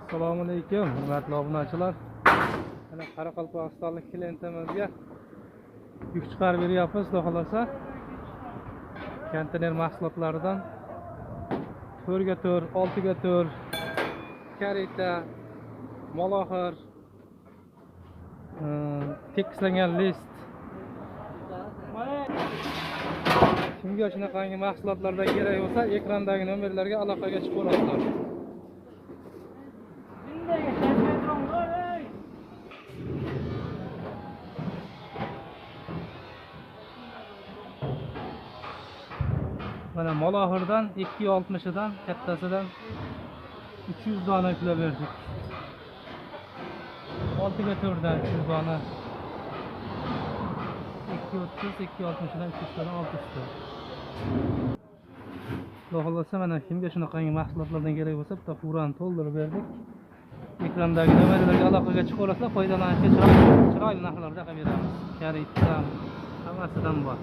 Assalomu alaykum, hurmatli obunachilar. Mana Qoraqalpog'istonlik klientimizga yuk chiqarib beryapmiz, xudo xolasa. Konteyner mahsulotlaridan 4x4, 6x4, kareta, moloxir, tekislangan list. Kimga shunaqangi mahsulotlardan kerak bo'lsa, ekrandagi nomerlarga aloqaga chiqib olasizlar. Mana moloxirdan 260dan kattasidan 300 dona yuklab berdik. 6x4dan 300 dona. 230, 260dan 300 dona 600 dona. Xudo xolasa mana kimga shunaqangi mahsulotlardan kerak bo'lsa, bitta furani to'ldirib berdik. Ekrandagi nomerlarga aloqaga chiqib olasizlar, foydalanishga chiroyli narxlarda beramiz. Karetadan, hammasidan bor.